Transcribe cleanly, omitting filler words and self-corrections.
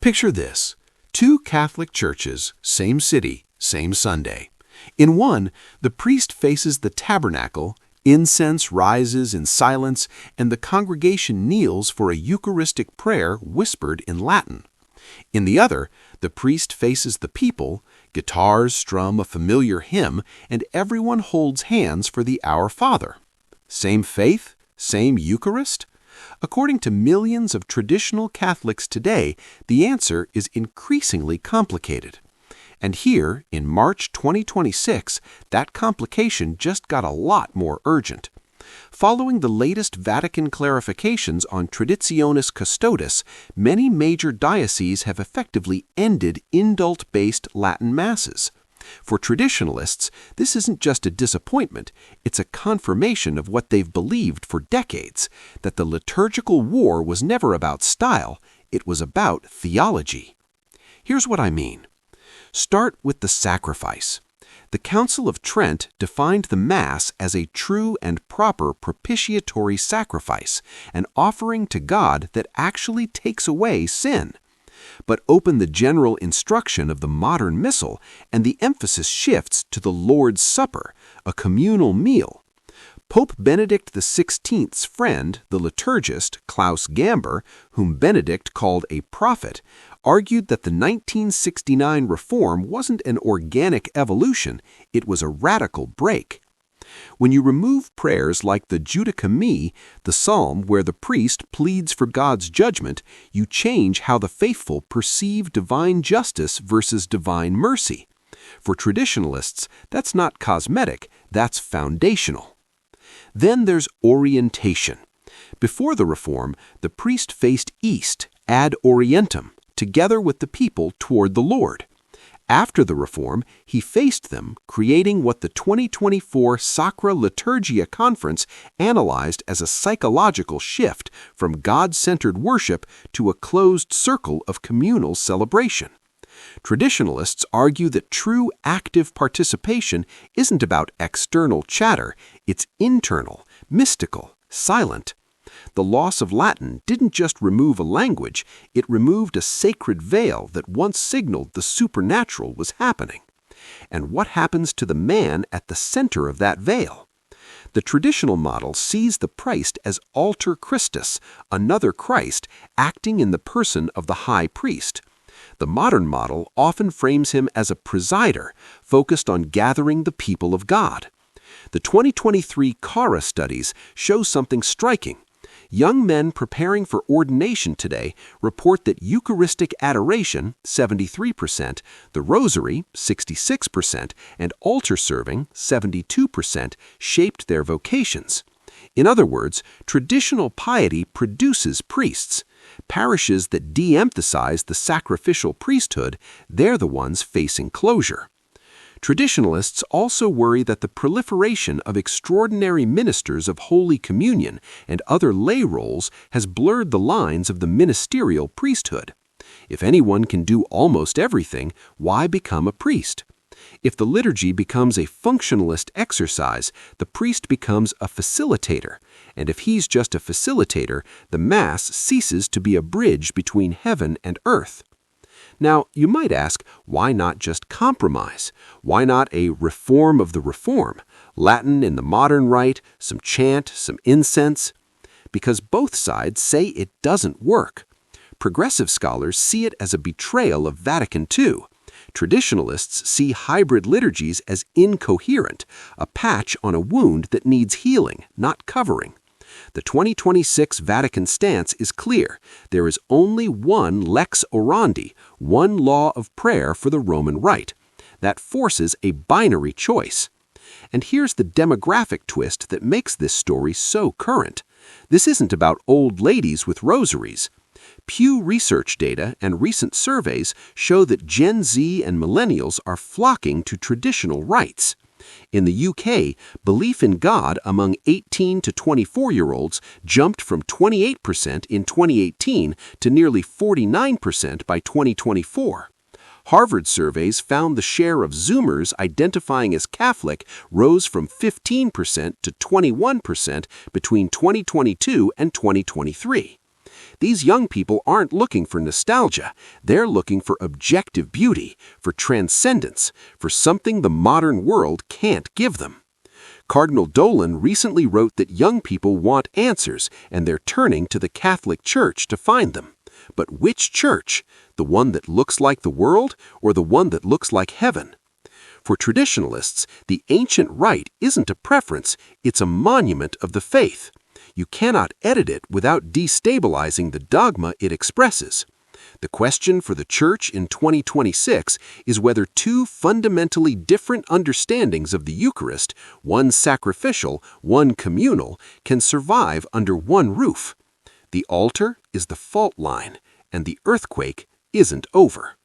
Picture this: two Catholic churches, same city, same Sunday. In one, the priest faces the tabernacle, incense rises in silence, and the congregation kneels for a Eucharistic prayer whispered in Latin. In the other, the priest faces the people, guitars strum a familiar hymn, and everyone holds hands for the Our Father. Same faith? Same Eucharist? According to millions of traditional Catholics today, the answer is increasingly complicated. And here, in March 2026, that complication just got a lot more urgent. Following the latest Vatican clarifications on Traditionis Custodes, many major dioceses have effectively ended indult-based Latin Masses. For traditionalists, this isn't just a disappointment, it's a confirmation of what they've believed for decades, that the liturgical war was never about style, it was about theology. Here's what I mean. Start with the sacrifice. The Council of Trent defined the Mass as a true and proper propitiatory sacrifice, an offering to God that actually takes away sin. But open the general instruction of the modern Missal, and the emphasis shifts to the Lord's Supper, a communal meal. Pope Benedict XVI's friend, the liturgist Klaus Gamber, whom Benedict called a prophet, argued that the 1969 reform wasn't an organic evolution, it was a radical break. When you remove prayers like the Judica Me, the psalm where the priest pleads for God's judgment, you change how the faithful perceive divine justice versus divine mercy. For traditionalists, that's not cosmetic, that's foundational. Then there's orientation. Before the reform, the priest faced east, ad orientem, together with the people toward the Lord. After the reform, he faced them, creating what the 2024 Sacra Liturgia Conference analyzed as a psychological shift from God-centered worship to a closed circle of communal celebration. Traditionalists argue that true active participation isn't about external chatter, it's internal, mystical, silent. The loss of Latin didn't just remove a language, it removed a sacred veil that once signaled the supernatural was happening. And what happens to the man at the center of that veil? The traditional model sees the priest as alter Christus, another Christ, acting in the person of the high priest. The modern model often frames him as a presider, focused on gathering the people of God. The 2023 Cara studies show something striking. Young men preparing for ordination today report that Eucharistic adoration, 73%, the rosary, 66%, and altar serving, 72%, shaped their vocations. In other words, traditional piety produces priests. Parishes that de-emphasize the sacrificial priesthood, they're the ones facing closure. Traditionalists also worry that the proliferation of extraordinary ministers of Holy Communion and other lay roles has blurred the lines of the ministerial priesthood. If anyone can do almost everything, why become a priest? If the liturgy becomes a functionalist exercise, the priest becomes a facilitator, and if he's just a facilitator, the Mass ceases to be a bridge between heaven and earth. Now, you might ask, why not just compromise? Why not a reform of the reform? Latin in the modern rite, some chant, some incense? Because both sides say it doesn't work. Progressive scholars see it as a betrayal of Vatican II. Traditionalists see hybrid liturgies as incoherent, a patch on a wound that needs healing, not covering. The 2026 Vatican stance is clear. There is only one lex orandi, one law of prayer for the Roman Rite. That forces a binary choice. And here's the demographic twist that makes this story so current. This isn't about old ladies with rosaries. Pew Research data and recent surveys show that Gen Z and millennials are flocking to traditional rites. In the UK, belief in God among 18 to 24-year-olds jumped from 28% in 2018 to nearly 49% by 2024. Harvard surveys found the share of Zoomers identifying as Catholic rose from 15% to 21% between 2022 and 2023. These young people aren't looking for nostalgia. They're looking for objective beauty, for transcendence, for something the modern world can't give them. Cardinal Dolan recently wrote that young people want answers and they're turning to the Catholic Church to find them. But which church? The one that looks like the world or the one that looks like heaven? For traditionalists, the ancient rite isn't a preference, it's a monument of the faith. You cannot edit it without destabilizing the dogma it expresses. The question for the Church in 2026 is whether two fundamentally different understandings of the Eucharist, one sacrificial, one communal, can survive under one roof. The altar is the fault line, and the earthquake isn't over.